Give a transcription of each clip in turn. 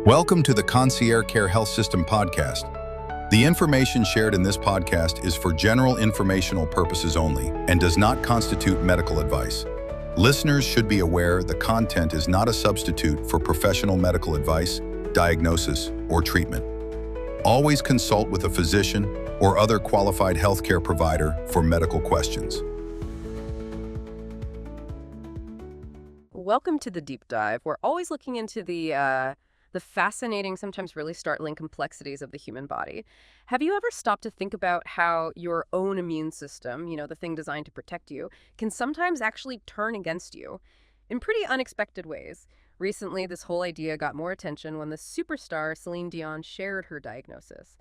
Welcome to the Concierge Care Health System podcast. The information shared in this podcast is for general informational purposes only and does not constitute medical advice. Listeners should be aware the content is not a substitute for professional medical advice, diagnosis, or treatment. Always consult with a physician or other qualified healthcare provider for medical questions. Welcome to the deep dive. We're always looking into the fascinating, sometimes really startling complexities of the human body. Have you ever stopped to think about how your own immune system, the thing designed to protect you, can sometimes actually turn against you in pretty unexpected ways? Recently, this whole idea got more attention when the superstar Celine Dion shared her diagnosis.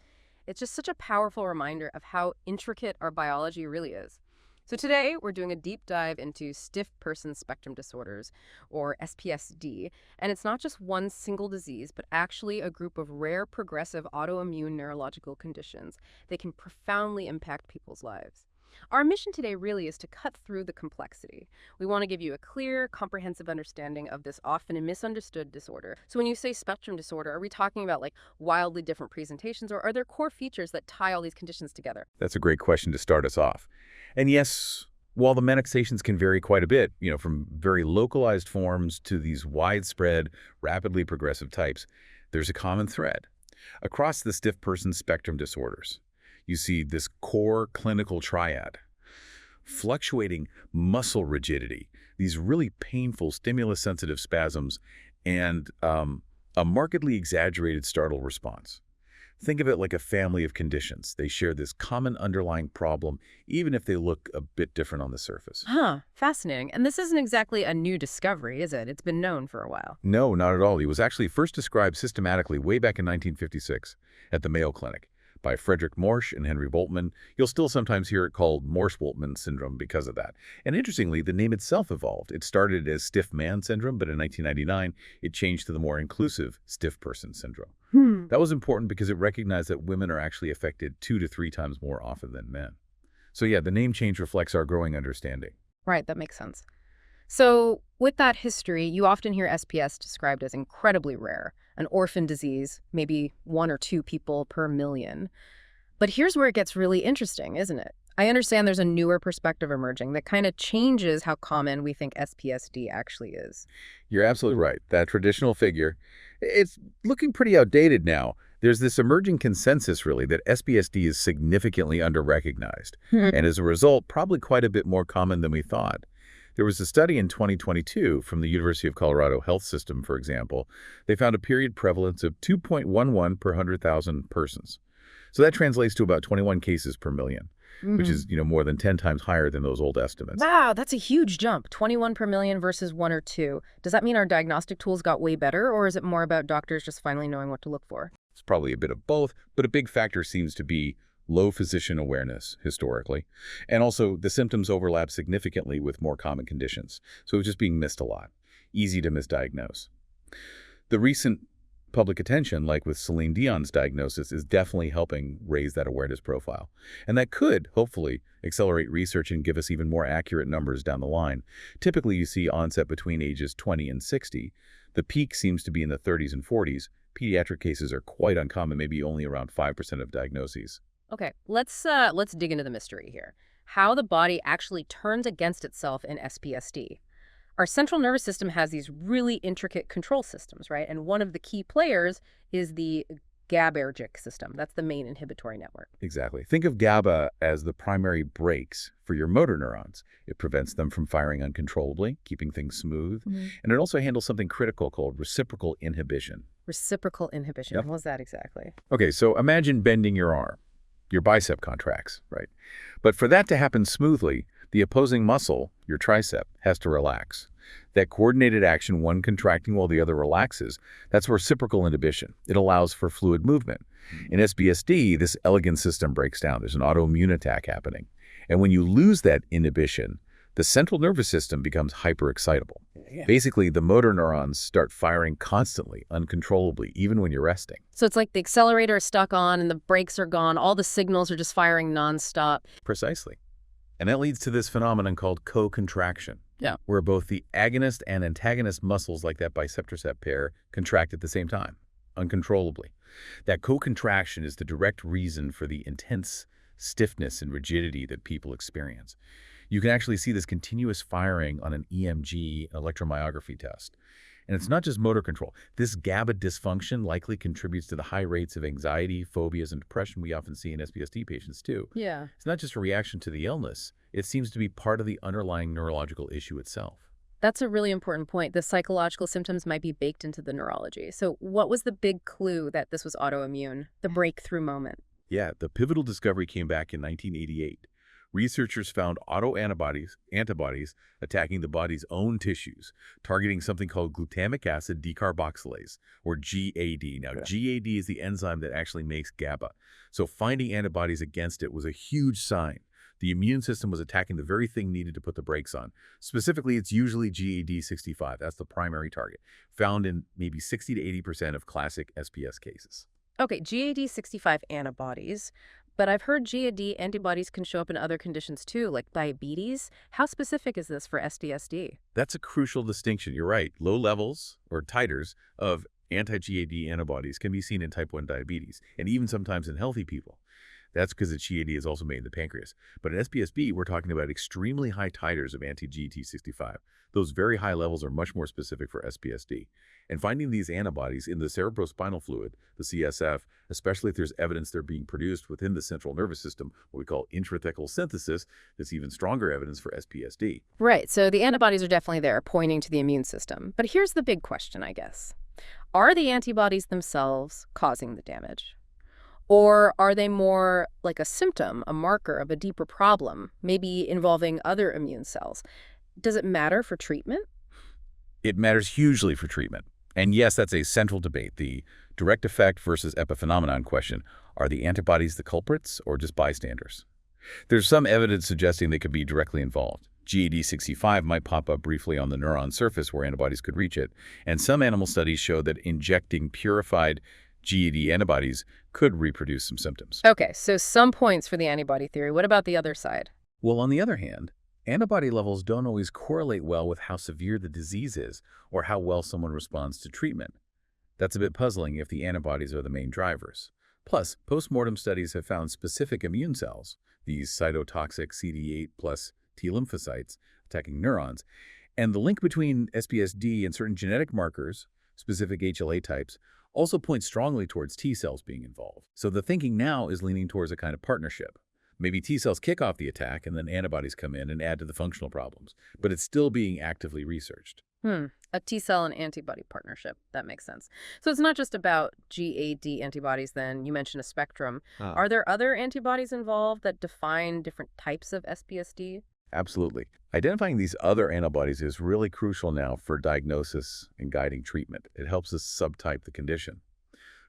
It's just such a powerful reminder of how intricate our biology really is. So today, we're doing a deep dive into stiff person spectrum disorders, or SPSD, and it's not just one single disease, but actually a group of rare progressive autoimmune neurological conditions that can profoundly impact people's lives. Our mission today really is to cut through the complexity. We want to give you a clear, comprehensive understanding of this often misunderstood disorder. So when you say spectrum disorder, are we talking about wildly different presentations, or are there core features that tie all these conditions together? That's a great question to start us off. And yes, while the manifestations can vary quite a bit, from very localized forms to these widespread, rapidly progressive types, there's a common thread. Across the stiff person spectrum disorders, you see this core clinical triad: fluctuating muscle rigidity, these really painful stimulus-sensitive spasms, and a markedly exaggerated startle response. Think of it like a family of conditions. They share this common underlying problem, even if they look a bit different on the surface. Fascinating. And this isn't exactly a new discovery, is it? It's been known for a while. No, not at all. It was actually first described systematically way back in 1956 at the Mayo Clinic by Frederick Morsch and Henry Boltman. You'll still sometimes hear it called Morsch-Boltman syndrome because of that. And interestingly, the name itself evolved. It started as stiff man syndrome, but in 1999, it changed to the more inclusive stiff person syndrome. That was important because it recognized that women are actually affected 2 to 3 times more often than men. So yeah, the name change reflects our growing understanding. Right, that makes sense. So with that history, you often hear SPS described as incredibly rare, an orphan disease, maybe 1 or 2 people per million. But here's where it gets really interesting, isn't it? I understand there's a newer perspective emerging that kind of changes how common we think SPSD actually is. You're absolutely right. That traditional figure, it's looking pretty outdated now. There's this emerging consensus, really, that SPSD is significantly under-recognized, and as a result, probably quite a bit more common than we thought. There was a study in 2022 from the University of Colorado Health System, for example. They found a period prevalence of 2.11 per 100,000 persons. So that translates to about 21 cases per million, which is, more than 10 times higher than those old estimates. Wow, that's a huge jump. 21 per million versus 1 or 2. Does that mean our diagnostic tools got way better, or is it more about doctors just finally knowing what to look for? It's probably a bit of both, but a big factor seems to be low physician awareness, historically. And also, the symptoms overlap significantly with more common conditions. So it's just being missed a lot. Easy to misdiagnose. The recent public attention, like with Celine Dion's diagnosis, is definitely helping raise that awareness profile. And that could, hopefully, accelerate research and give us even more accurate numbers down the line. Typically, you see onset between ages 20 and 60. The peak seems to be in the 30s and 40s. Pediatric cases are quite uncommon, maybe only around 5% of diagnoses. Okay, let's dig into the mystery here. How the body actually turns against itself in SPSD. Our central nervous system has these really intricate control systems, right? And one of the key players is the GABAergic system. That's the main inhibitory network. Exactly. Think of GABA as the primary brakes for your motor neurons. It prevents them from firing uncontrollably, keeping things smooth. And it also handles something critical called reciprocal inhibition. Reciprocal inhibition. Yep. What's that exactly? Okay, so imagine bending your arm. Your bicep contracts, right? But for that to happen smoothly, the opposing muscle, your tricep, has to relax. That coordinated action, one contracting while the other relaxes, that's reciprocal inhibition. It allows for fluid movement. In SPSD, this elegant system breaks down. There's an autoimmune attack happening. And when you lose that inhibition, the central nervous system becomes hyperexcitable. Basically, the motor neurons start firing constantly, uncontrollably, even when you're resting. So it's like the accelerator is stuck on and the brakes are gone. All the signals are just firing nonstop. Precisely. And that leads to this phenomenon called co-contraction. Where both the agonist and antagonist muscles, like that biceptricep pair, contract at the same time. uncontrollably. That co-contraction is the direct reason for the intense stiffness and rigidity that people experience. You can actually see this continuous firing on an EMG electromyography test. And it's not just motor control. This GABA dysfunction likely contributes to the high rates of anxiety, phobias, and depression we often see in SPSD patients too. Yeah. It's not just a reaction to the illness. It seems to be part of the underlying neurological issue itself. That's a really important point. The psychological symptoms might be baked into the neurology. So what was the big clue that this was autoimmune, the breakthrough moment? Yeah, the pivotal discovery came back in 1988. Researchers found antibodies attacking the body's own tissues, targeting something called glutamic acid decarboxylase, or GAD. Now, GAD is the enzyme that actually makes GABA. So finding antibodies against it was a huge sign. The immune system was attacking the very thing needed to put the brakes on. Specifically, it's usually GAD65. That's the primary target, found in maybe 60 to 80% of classic SPS cases. Okay, GAD65 antibodies, but I've heard GAD antibodies can show up in other conditions too, like diabetes. How specific is this for SPSD? That's a crucial distinction. You're right. Low levels or titers of anti-GAD antibodies can be seen in type 1 diabetes and even sometimes in healthy people. That's because the GAD is also made in the pancreas. But in SPSD, we're talking about extremely high titers of anti-GAT65. Those very high levels are much more specific for SPSD. And finding these antibodies in the cerebrospinal fluid, the CSF, especially if there's evidence they're being produced within the central nervous system, what we call intrathecal synthesis, that's even stronger evidence for SPSD. Right, so the antibodies are definitely there, pointing to the immune system. But here's the big question, I guess. Are the antibodies themselves causing the damage? Or are they more like a symptom, a marker of a deeper problem, maybe involving other immune cells? Does it matter for treatment? It matters hugely for treatment. And yes, that's a central debate, the direct effect versus epiphenomenon question. Are the antibodies the culprits or just bystanders? There's some evidence suggesting they could be directly involved. GAD65 might pop up briefly on the neuron surface where antibodies could reach it. And some animal studies show that injecting purified GAD antibodies could reproduce some symptoms. Okay, so some points for the antibody theory. What about the other side? Well, on the other hand, antibody levels don't always correlate well with how severe the disease is or how well someone responds to treatment. That's a bit puzzling if the antibodies are the main drivers. Plus, postmortem studies have found specific immune cells, these cytotoxic CD8 plus T lymphocytes attacking neurons, and the link between SPSD and certain genetic markers, specific HLA types, also points strongly towards T cells being involved. So the thinking now is leaning towards a kind of partnership. Maybe T cells kick off the attack and then antibodies come in and add to the functional problems, but it's still being actively researched. A T cell and antibody partnership. That makes sense. So it's not just about GAD antibodies then. You mentioned a spectrum. Are there other antibodies involved that define different types of SPSD? Absolutely. Identifying these other antibodies is really crucial now for diagnosis and guiding treatment. It helps us subtype the condition.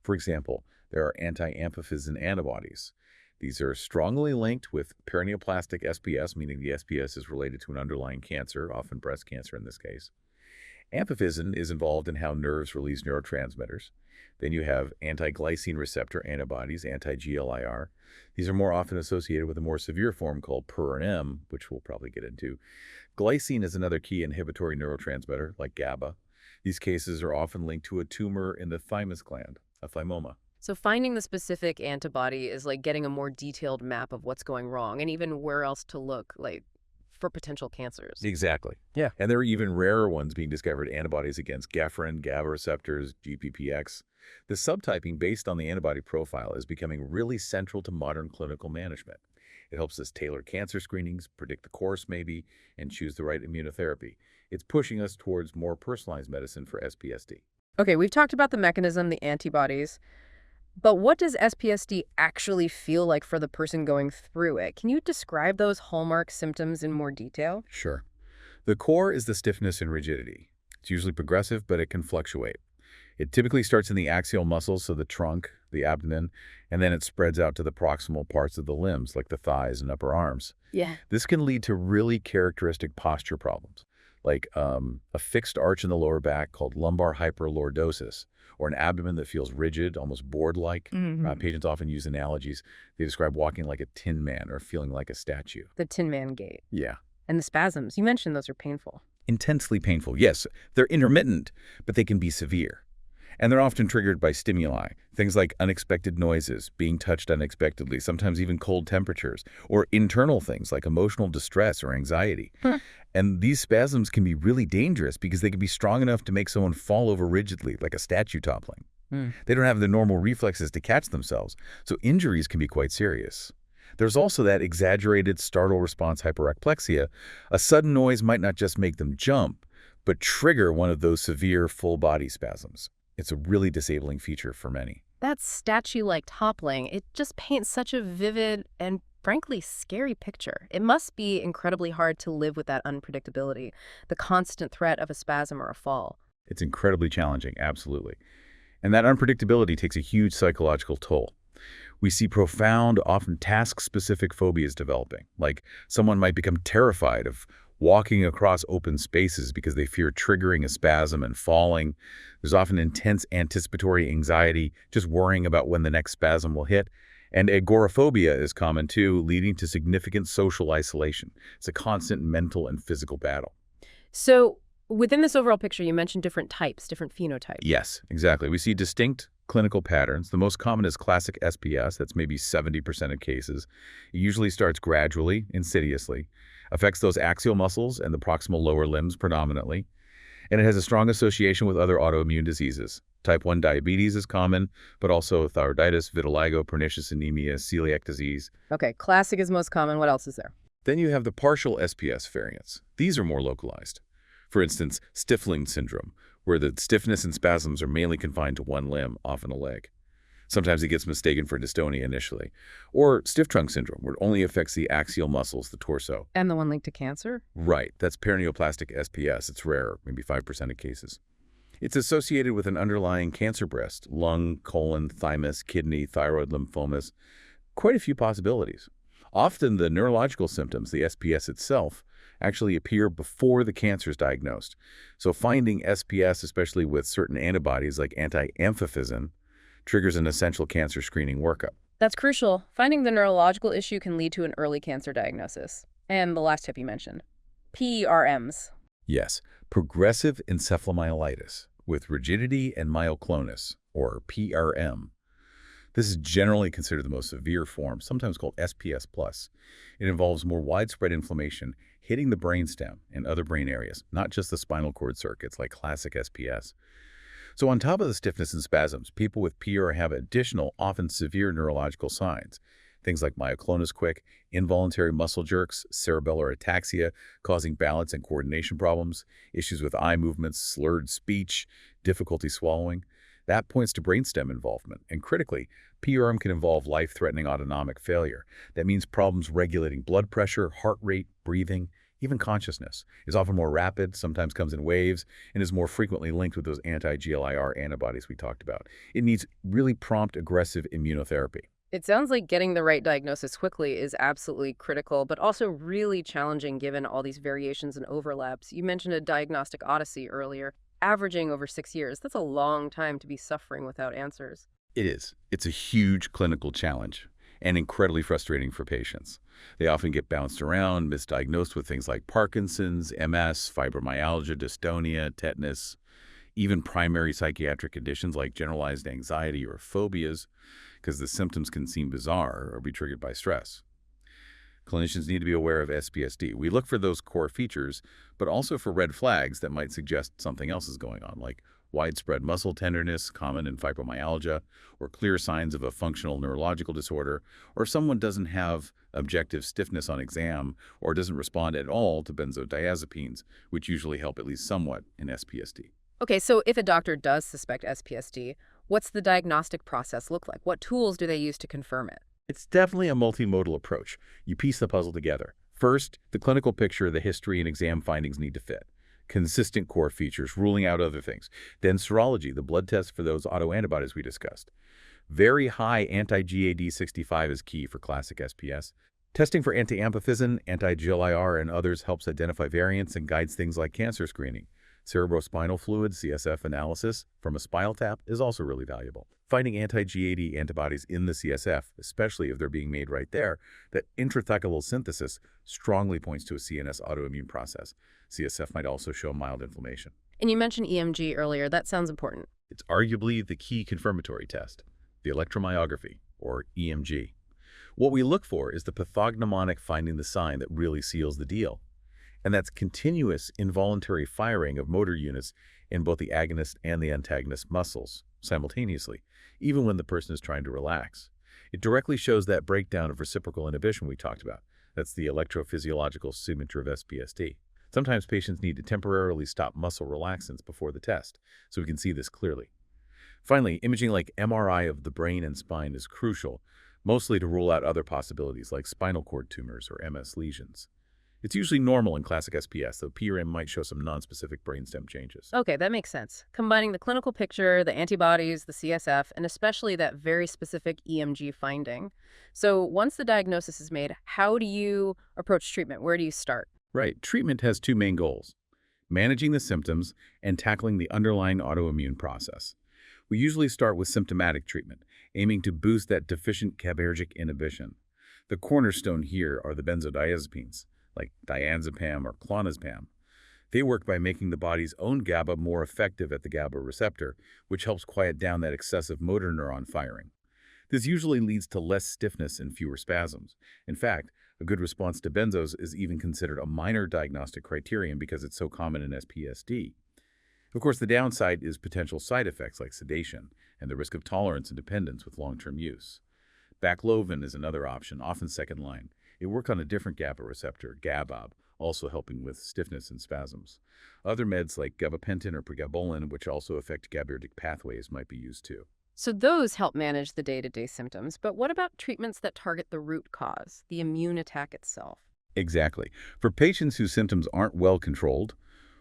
For example, there are anti-amphiphysin antibodies. These are strongly linked with paraneoplastic SPS, meaning the SPS is related to an underlying cancer, often breast cancer in this case. Amphiphysin is involved in how nerves release neurotransmitters. Then you have anti-glycine receptor antibodies, anti-GLIR. These are more often associated with a more severe form called PERM, which we'll probably get into. Glycine is another key inhibitory neurotransmitter, like GABA. These cases are often linked to a tumor in the thymus gland, a thymoma. So finding the specific antibody is like getting a more detailed map of what's going wrong and even where else to look, like for potential cancers. Exactly. Yeah. And there are even rarer ones being discovered, antibodies against gafferin, GABA receptors, GPPX. The subtyping based on the antibody profile is becoming really central to modern clinical management. It helps us tailor cancer screenings, predict the course maybe, and choose the right immunotherapy. It's pushing us towards more personalized medicine for SPSD. Okay, we've talked about the mechanism, the antibodies. But what does SPSD actually feel like for the person going through it? Can you describe those hallmark symptoms in more detail? Sure. The core is the stiffness and rigidity. It's usually progressive, but it can fluctuate. It typically starts in the axial muscles, so the trunk, the abdomen, and then it spreads out to the proximal parts of the limbs, like the thighs and upper arms. Yeah. This can lead to really characteristic posture problems, like a fixed arch in the lower back called lumbar hyperlordosis, or an abdomen that feels rigid, almost board-like. Patients often use analogies. They describe walking like a tin man or feeling like a statue. The Tin Man gait. Yeah. And the spasms. You mentioned those are painful. Intensely painful. Yes, they're intermittent, but they can be severe. And they're often triggered by stimuli, things like unexpected noises, being touched unexpectedly, sometimes even cold temperatures, or internal things like emotional distress or anxiety. And these spasms can be really dangerous because they can be strong enough to make someone fall over rigidly, like a statue toppling. They don't have the normal reflexes to catch themselves, so injuries can be quite serious. There's also that exaggerated startle response hyperexplexia. A sudden noise might not just make them jump, but trigger one of those severe full-body spasms. It's a really disabling feature for many. That statue-like toppling, it just paints such a vivid and frankly scary picture. It must be incredibly hard to live with that unpredictability, the constant threat of a spasm or a fall. It's incredibly challenging, absolutely. And that unpredictability takes a huge psychological toll. We see profound, often task-specific phobias developing, like someone might become terrified of walking across open spaces because they fear triggering a spasm and falling. There's often intense anticipatory anxiety, just worrying about when the next spasm will hit. And agoraphobia is common too, leading to significant social isolation. It's a constant mental and physical battle. So within this overall picture, you mentioned different types, different phenotypes. Yes, exactly. We see distinct clinical patterns. The most common is classic SPS. That's maybe 70% of cases. It usually starts gradually, insidiously, affects those axial muscles and the proximal lower limbs predominantly, and it has a strong association with other autoimmune diseases. Type 1 diabetes is common, but also thyroiditis, vitiligo, pernicious anemia, celiac disease. Okay, classic is most common. What else is there? Then you have the partial SPS variants. These are more localized. For instance, stifling syndrome, where the stiffness and spasms are mainly confined to one limb, often a leg. Sometimes it gets mistaken for dystonia initially. Or stiff trunk syndrome, where it only affects the axial muscles, the torso. And the one linked to cancer? Right. That's perineoplastic SPS. It's rare, maybe 5% of cases. It's associated with an underlying cancer breast, lung, colon, thymus, kidney, thyroid lymphomas. Quite a few possibilities. Often the neurological symptoms, the SPS itself, actually appear before the cancer is diagnosed. So finding SPS, especially with certain antibodies like anti-amphiphysin, triggers an essential cancer screening workup. That's crucial. Finding the neurological issue can lead to an early cancer diagnosis. And the last tip you mentioned, PERMs. Yes, progressive encephalomyelitis with rigidity and myoclonus, or PRM. This is generally considered the most severe form, sometimes called SPS+. It involves more widespread inflammation hitting the brainstem and other brain areas, not just the spinal cord circuits like classic SPS. So on top of the stiffness and spasms, people with PR have additional, often severe neurological signs. Things like myoclonus quick, involuntary muscle jerks, cerebellar ataxia, causing balance and coordination problems, issues with eye movements, slurred speech, difficulty swallowing. That points to brainstem involvement. And critically, PRM can involve life-threatening autonomic failure. That means problems regulating blood pressure, heart rate, breathing, even consciousness. Is often more rapid, sometimes comes in waves, and is more frequently linked with those anti-GLIR antibodies we talked about. It needs really prompt, aggressive immunotherapy. It sounds like getting the right diagnosis quickly is absolutely critical, but also really challenging given all these variations and overlaps. You mentioned a diagnostic odyssey earlier, averaging over 6 years. That's a long time to be suffering without answers. It is. It's a huge clinical challenge and incredibly frustrating for patients. They often get bounced around, misdiagnosed with things like Parkinson's, MS, fibromyalgia, dystonia, tetanus, even primary psychiatric conditions like generalized anxiety or phobias, because the symptoms can seem bizarre or be triggered by stress. Clinicians need to be aware of SPSD. We look for those core features, but also for red flags that might suggest something else is going on, like widespread muscle tenderness, common in fibromyalgia, or clear signs of a functional neurological disorder, or if someone doesn't have objective stiffness on exam or doesn't respond at all to benzodiazepines, which usually help at least somewhat in SPSD. Okay, so if a doctor does suspect SPSD, what's the diagnostic process look like? What tools do they use to confirm it? It's definitely a multimodal approach. You piece the puzzle together. First, the clinical picture, the history, and exam findings need to fit. Consistent core features, ruling out other things. Then serology, the blood test for those autoantibodies we discussed. Very high anti-GAD65 is key for classic SPS. Testing for anti-amphiphysin, anti-GLIR, and others helps identify variants and guides things like cancer screening. Cerebrospinal fluid, CSF analysis from a spinal tap is also really valuable. Finding anti-GAD antibodies in the CSF, especially if they're being made right there, that intrathecal synthesis strongly points to a CNS autoimmune process. CSF might also show mild inflammation. And you mentioned EMG earlier. That sounds important. It's arguably the key confirmatory test, the electromyography, or EMG. What we look for is the pathognomonic finding the sign that really seals the deal, and that's continuous involuntary firing of motor units in both the agonist and the antagonist muscles simultaneously, even when the person is trying to relax. It directly shows that breakdown of reciprocal inhibition we talked about. That's the electrophysiological signature of SPSD. Sometimes patients need to temporarily stop muscle relaxants before the test, so we can see this clearly. Finally, imaging like MRI of the brain and spine is crucial, mostly to rule out other possibilities like spinal cord tumors or MS lesions. It's usually normal in classic SPS, though PERM might show some nonspecific brainstem changes. Okay, that makes sense. Combining the clinical picture, the antibodies, the CSF, and especially that very specific EMG finding. So once the diagnosis is made, how do you approach treatment? Where do you start? Right. Treatment has two main goals: managing the symptoms and tackling the underlying autoimmune process. We usually start with symptomatic treatment, aiming to boost that deficient GABAergic inhibition. The cornerstone here are the benzodiazepines, like diazepam or clonazepam. They work by making the body's own GABA more effective at the GABA receptor, which helps quiet down that excessive motor neuron firing. This usually leads to less stiffness and fewer spasms. In fact, a good response to benzos is even considered a minor diagnostic criterion because it's so common in SPSD. Of course, the downside is potential side effects like sedation and the risk of tolerance and dependence with long-term use. Baclofen is another option, often second line. It works on a different GABA receptor, GABAB, also helping with stiffness and spasms. Other meds like gabapentin or pregabalin, which also affect GABAergic pathways, might be used too. So those help manage the day-to-day symptoms, but what about treatments that target the root cause, the immune attack itself? Exactly. For patients whose symptoms aren't well controlled,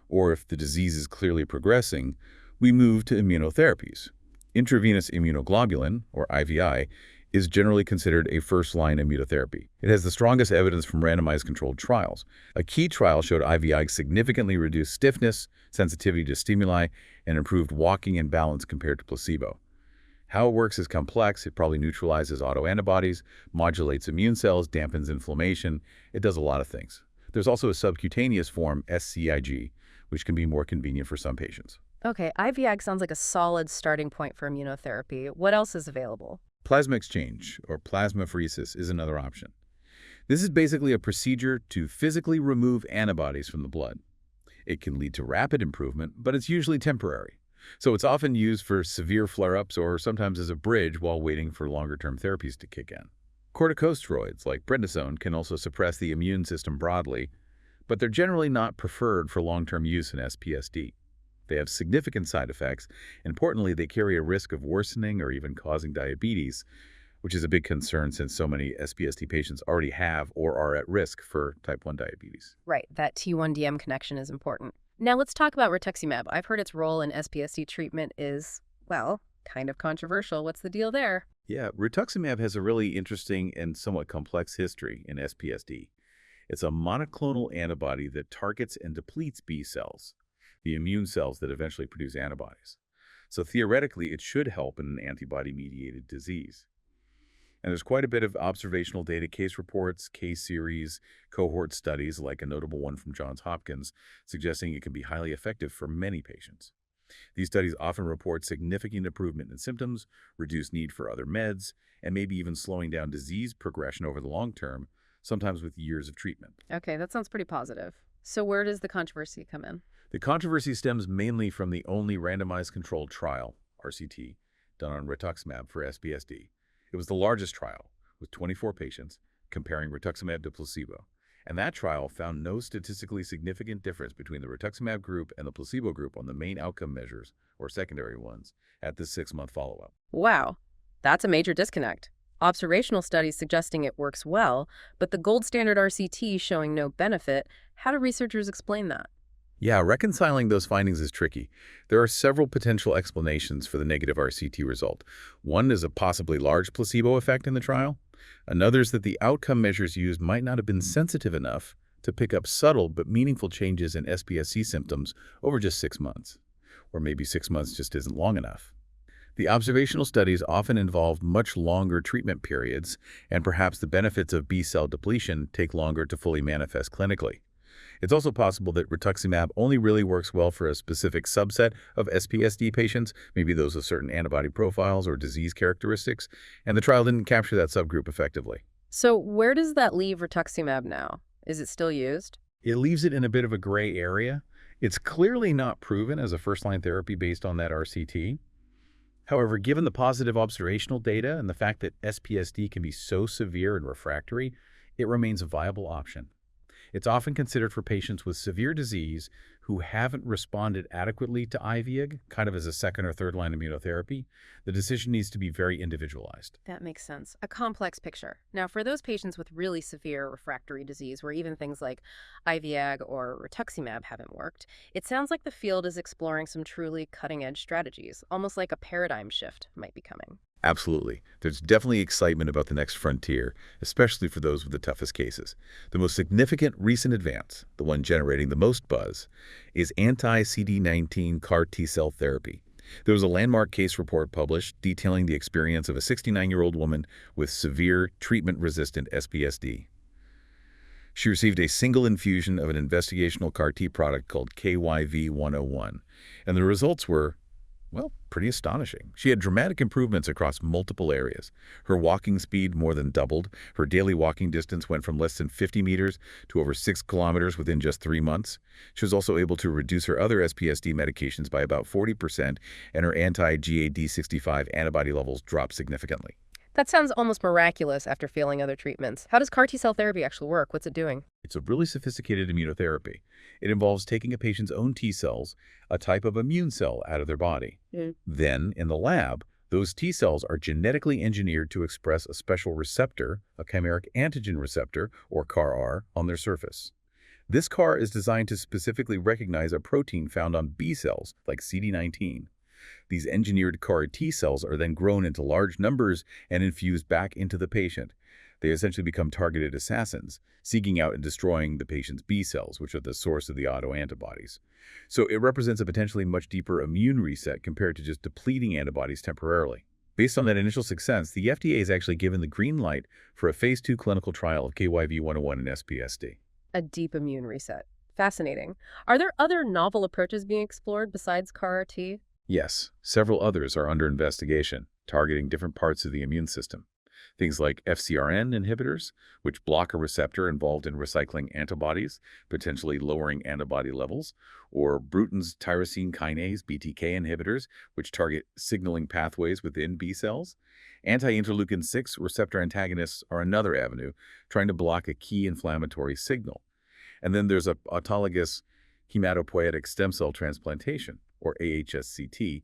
or if the disease is clearly progressing, we move to immunotherapies. Intravenous immunoglobulin, or IVI, is generally considered a first-line immunotherapy. It has the strongest evidence from randomized controlled trials. A key trial showed IVI significantly reduced stiffness, sensitivity to stimuli, and improved walking and balance compared to placebo. How it works is complex. It probably neutralizes autoantibodies, modulates immune cells, dampens inflammation. It does a lot of things. There's also a subcutaneous form, SCIG, which can be more convenient for some patients. Okay, IVIG sounds like a solid starting point for immunotherapy. What else is available? Plasma exchange, or plasmapheresis, is another option. This is basically a procedure to physically remove antibodies from the blood. It can lead to rapid improvement, but it's usually temporary. So it's often used for severe flare-ups or sometimes as a bridge while waiting for longer-term therapies to kick in. Corticosteroids, like prednisone, can also suppress the immune system broadly, but they're generally not preferred for long-term use in SPSD. They have significant side effects. Importantly, they carry a risk of worsening or even causing diabetes, which is a big concern since so many SPSD patients already have or are at risk for type 1 diabetes. Right, that T1DM connection is important. Now let's talk about Rituximab. I've heard its role in SPSD treatment is, well, kind of controversial. What's the deal there? Yeah, Rituximab has a really interesting and somewhat complex history in SPSD. It's a monoclonal antibody that targets and depletes B cells, the immune cells that eventually produce antibodies. So theoretically, it should help in an antibody-mediated disease. And there's quite a bit of observational data, case reports, case series, cohort studies, like a notable one from Johns Hopkins, suggesting it can be highly effective for many patients. These studies often report significant improvement in symptoms, reduced need for other meds, and maybe even slowing down disease progression over the long term, sometimes with years of treatment. Okay, that sounds pretty positive. So where does the controversy come in? The controversy stems mainly from the only randomized controlled trial, RCT, done on Rituximab for SPSD. It was the largest trial, with 24 patients, comparing Rituximab to placebo. And that trial found no statistically significant difference between the Rituximab group and the placebo group on the main outcome measures, or secondary ones, at the 6-month follow-up. Wow, that's a major disconnect. Observational studies suggesting it works well, but the gold standard RCT showing no benefit. How do researchers explain that? Yeah, reconciling those findings is tricky. There are several potential explanations for the negative RCT result. One is a possibly large placebo effect in the trial. Another is that the outcome measures used might not have been sensitive enough to pick up subtle but meaningful changes in SPSC symptoms over just 6 months. Or maybe 6 months just isn't long enough. The observational studies often involve much longer treatment periods, and perhaps the benefits of B-cell depletion take longer to fully manifest clinically. It's also possible that rituximab only really works well for a specific subset of SPSD patients, maybe those with certain antibody profiles or disease characteristics, and the trial didn't capture that subgroup effectively. So where does that leave rituximab now? Is it still used? It leaves it in a bit of a gray area. It's clearly not proven as a first-line therapy based on that RCT. However, given the positive observational data and the fact that SPSD can be so severe and refractory, it remains a viable option. It's often considered for patients with severe disease who haven't responded adequately to IVIG, kind of as a second or third line immunotherapy. The decision needs to be very individualized. That makes sense. A complex picture. Now, for those patients with really severe refractory disease where even things like IVIG or rituximab haven't worked, it sounds like the field is exploring some truly cutting-edge strategies, almost like a paradigm shift might be coming. Absolutely. There's definitely excitement about the next frontier, especially for those with the toughest cases. The most significant recent advance, the one generating the most buzz, is anti-CD19 CAR T-cell therapy. There was a landmark case report published detailing the experience of a 69-year-old woman with severe treatment-resistant SPSD. She received a single infusion of an investigational CAR T product called KYV-101, and the results were, well, pretty astonishing. She had dramatic improvements across multiple areas. Her walking speed more than doubled. Her daily walking distance went from less than 50 meters to over 6 kilometers within just 3 months. She was also able to reduce her other SPSD medications by about 40%, and her anti-GAD65 antibody levels dropped significantly. That sounds almost miraculous after failing other treatments. How does CAR T-cell therapy actually work? What's it doing? It's a really sophisticated immunotherapy. It involves taking a patient's own T cells, a type of immune cell, out of their body. Then, in the lab, those T cells are genetically engineered to express a special receptor, a chimeric antigen receptor, or CAR, on their surface. This CAR is designed to specifically recognize a protein found on B cells, like CD19. These engineered CAR T cells are then grown into large numbers and infused back into the patient. They essentially become targeted assassins, seeking out and destroying the patient's B cells, which are the source of the autoantibodies. So it represents a potentially much deeper immune reset compared to just depleting antibodies temporarily. Based on that initial success, the FDA has actually given the green light for a phase 2 clinical trial of KYV-101 in SPSD. A deep immune reset. Fascinating. Are there other novel approaches being explored besides CAR T? Yes, several others are under investigation, targeting different parts of the immune system. Things like FcRn inhibitors, which block a receptor involved in recycling antibodies, potentially lowering antibody levels, or Bruton's tyrosine kinase BTK inhibitors, which target signaling pathways within B cells. Anti-interleukin-6 receptor antagonists are another avenue, trying to block a key inflammatory signal. And then there's autologous hematopoietic stem cell transplantation, or AHSCT.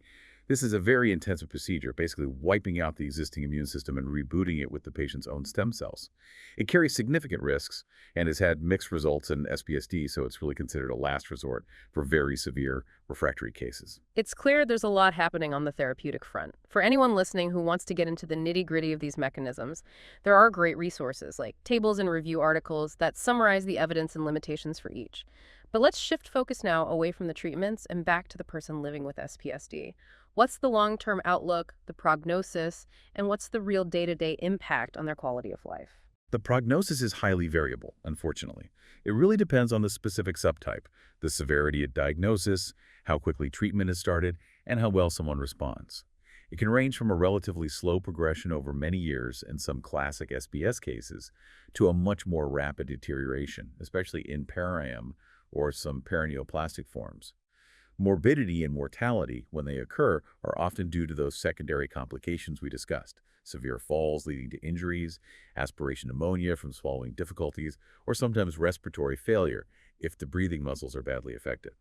This is a very intensive procedure, basically wiping out the existing immune system and rebooting it with the patient's own stem cells. It carries significant risks and has had mixed results in SPSD, so it's really considered a last resort for very severe refractory cases. It's clear there's a lot happening on the therapeutic front. For anyone listening who wants to get into the nitty-gritty of these mechanisms, there are great resources like tables and review articles that summarize the evidence and limitations for each. But let's shift focus now away from the treatments and back to the person living with SPSD. What's the long-term outlook, the prognosis, and what's the real day-to-day impact on their quality of life? The prognosis is highly variable, unfortunately. It really depends on the specific subtype, the severity of diagnosis, how quickly treatment is started, and how well someone responds. It can range from a relatively slow progression over many years in some classic SBS cases to a much more rapid deterioration, especially in PERM or some paraneoplastic forms. Morbidity and mortality, when they occur, are often due to those secondary complications we discussed: severe falls leading to injuries, aspiration pneumonia from swallowing difficulties, or sometimes respiratory failure if the breathing muscles are badly affected.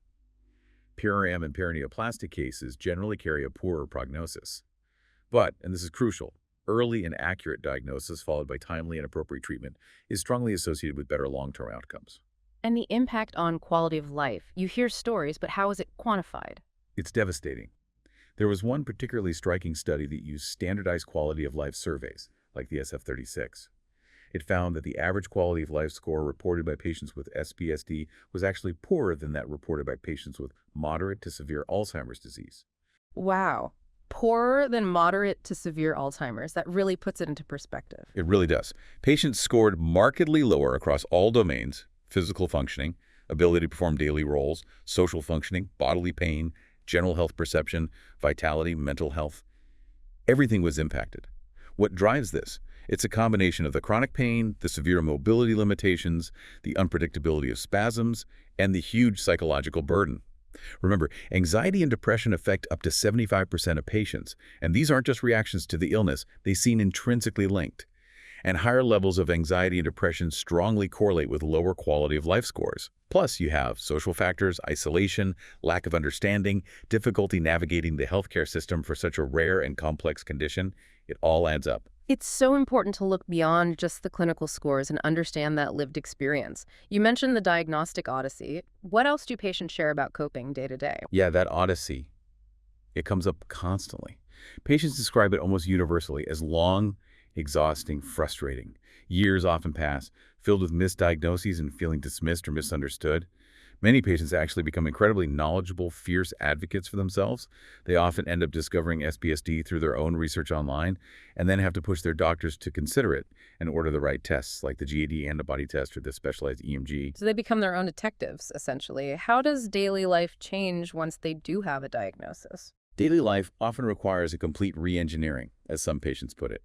PERM and paraneoplastic cases generally carry a poorer prognosis. But, and this is crucial, early and accurate diagnosis followed by timely and appropriate treatment is strongly associated with better long-term outcomes. And the impact on quality of life. You hear stories, but how is it quantified? It's devastating. There was one particularly striking study that used standardized quality of life surveys, like the SF-36. It found that the average quality of life score reported by patients with SPSD was actually poorer than that reported by patients with moderate to severe Alzheimer's disease. Wow. Poorer than moderate to severe Alzheimer's. That really puts it into perspective. It really does. Patients scored markedly lower across all domains: physical functioning, ability to perform daily roles, social functioning, bodily pain, general health perception, vitality, mental health. Everything was impacted. What drives this? It's a combination of the chronic pain, the severe mobility limitations, the unpredictability of spasms, and the huge psychological burden. Remember, anxiety and depression affect up to 75% of patients, and these aren't just reactions to the illness, they seem intrinsically linked. And higher levels of anxiety and depression strongly correlate with lower quality of life scores. Plus, you have social factors, isolation, lack of understanding, difficulty navigating the healthcare system for such a rare and complex condition. It all adds up. It's so important to look beyond just the clinical scores and understand that lived experience. You mentioned the diagnostic odyssey. What else do patients share about coping day to day? Yeah, that odyssey, it comes up constantly. Patients describe it almost universally as long, exhausting, frustrating. Years often pass, filled with misdiagnoses and feeling dismissed or misunderstood. Many patients actually become incredibly knowledgeable, fierce advocates for themselves. They often end up discovering SPSD through their own research online and then have to push their doctors to consider it and order the right tests, like the GAD antibody test or the specialized EMG. So they become their own detectives, essentially. How does daily life change once they do have a diagnosis? Daily life often requires a complete re-engineering, as some patients put it.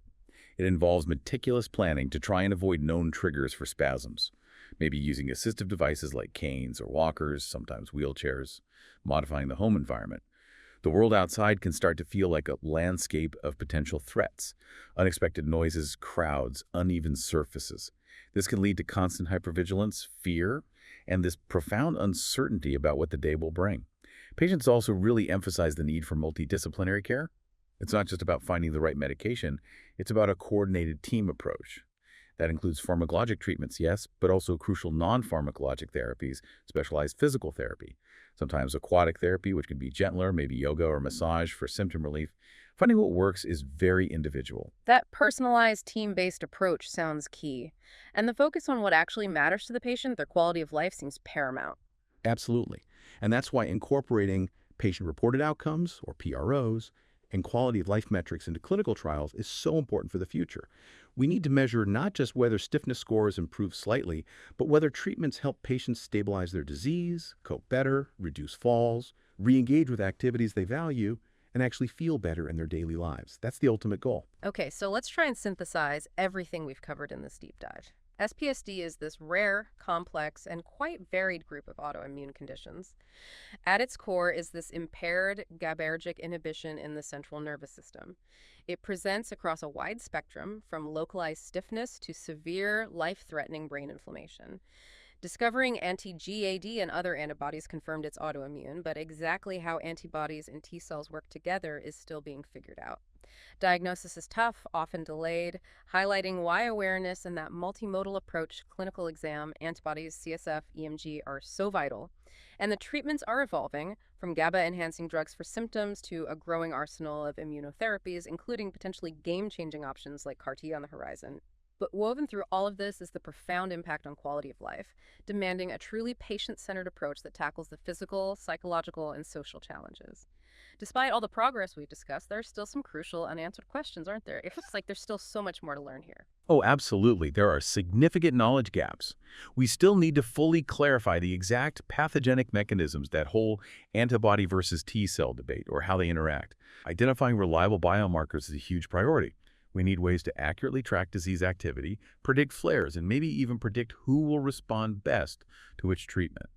It involves meticulous planning to try and avoid known triggers for spasms, maybe using assistive devices like canes or walkers, sometimes wheelchairs, modifying the home environment. The world outside can start to feel like a landscape of potential threats, unexpected noises, crowds, uneven surfaces. This can lead to constant hypervigilance, fear, and this profound uncertainty about what the day will bring. Patients also really emphasize the need for multidisciplinary care. It's not just about finding the right medication, it's about a coordinated team approach. That includes pharmacologic treatments, yes, but also crucial non-pharmacologic therapies, specialized physical therapy, sometimes aquatic therapy, which can be gentler, maybe yoga or massage for symptom relief. Finding what works is very individual. That personalized, team-based approach sounds key. And the focus on what actually matters to the patient, their quality of life, seems paramount. Absolutely. And that's why incorporating patient-reported outcomes, or PROs, and quality of life metrics into clinical trials is so important for the future. We need to measure not just whether stiffness scores improve slightly, but whether treatments help patients stabilize their disease, cope better, reduce falls, re-engage with activities they value, and actually feel better in their daily lives. That's the ultimate goal. Okay, so let's try and synthesize everything we've covered in this deep dive. SPSD is this rare, complex, and quite varied group of autoimmune conditions. At its core is this impaired GABAergic inhibition in the central nervous system. It presents across a wide spectrum, from localized stiffness to severe, life-threatening brain inflammation. Discovering anti-GAD and other antibodies confirmed it's autoimmune, but exactly how antibodies and T cells work together is still being figured out. Diagnosis is tough, often delayed, highlighting why awareness and that multimodal approach, clinical exam, antibodies, CSF, EMG, are so vital. And the treatments are evolving, from GABA-enhancing drugs for symptoms to a growing arsenal of immunotherapies, including potentially game-changing options like CAR-T on the horizon. But woven through all of this is the profound impact on quality of life, demanding a truly patient-centered approach that tackles the physical, psychological, and social challenges. Despite all the progress we've discussed, there are still some crucial unanswered questions, aren't there? It feels like there's still so much more to learn here. Oh, absolutely. There are significant knowledge gaps. We still need to fully clarify the exact pathogenic mechanisms, that whole antibody versus T cell debate, or how they interact. Identifying reliable biomarkers is a huge priority. We need ways to accurately track disease activity, predict flares, and maybe even predict who will respond best to which treatment.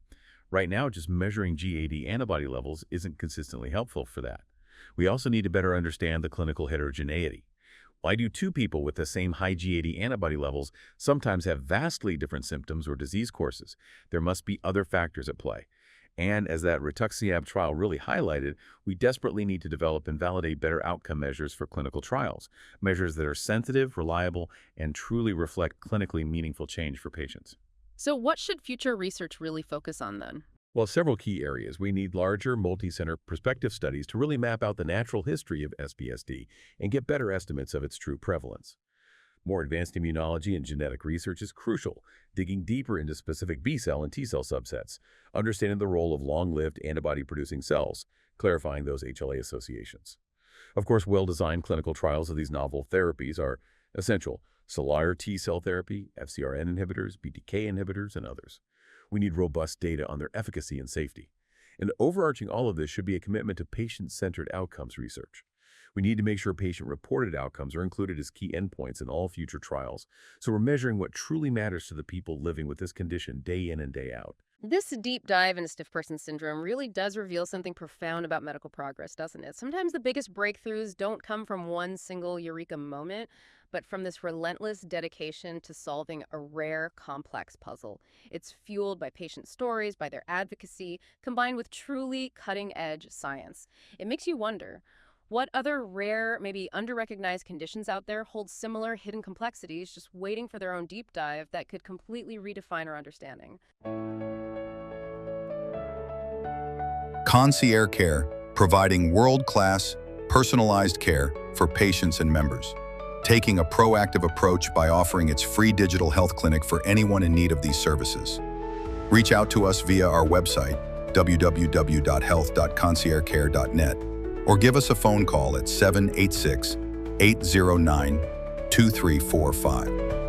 Right now, just measuring GAD antibody levels isn't consistently helpful for that. We also need to better understand the clinical heterogeneity. Why do two people with the same high GAD antibody levels sometimes have vastly different symptoms or disease courses? There must be other factors at play. And as that Rituximab trial really highlighted, we desperately need to develop and validate better outcome measures for clinical trials, measures that are sensitive, reliable, and truly reflect clinically meaningful change for patients. So what should future research really focus on then? Well, several key areas. We need larger, multi-center prospective studies to really map out the natural history of SPSD and get better estimates of its true prevalence. More advanced immunology and genetic research is crucial, digging deeper into specific B-cell and T-cell subsets, understanding the role of long-lived antibody-producing cells, clarifying those HLA associations. Of course, well-designed clinical trials of these novel therapies are essential: cellular T-cell therapy, FcRn inhibitors, BTK inhibitors, and others. We need robust data on their efficacy and safety. And overarching all of this should be a commitment to patient-centered outcomes research. We need to make sure patient-reported outcomes are included as key endpoints in all future trials, so we're measuring what truly matters to the people living with this condition day in and day out. This deep dive into stiff person syndrome really does reveal something profound about medical progress, doesn't it? Sometimes the biggest breakthroughs don't come from one single eureka moment, but from this relentless dedication to solving a rare, complex puzzle. It's fueled by patient stories, by their advocacy, combined with truly cutting-edge science. It makes you wonder, what other rare, maybe under-recognized conditions out there hold similar hidden complexities just waiting for their own deep dive that could completely redefine our understanding? Concierge Care, providing world-class, personalized care for patients and members. Taking a proactive approach by offering its free digital health clinic for anyone in need of these services. Reach out to us via our website, www.health.conciergecare.net, or give us a phone call at 786-809-2345.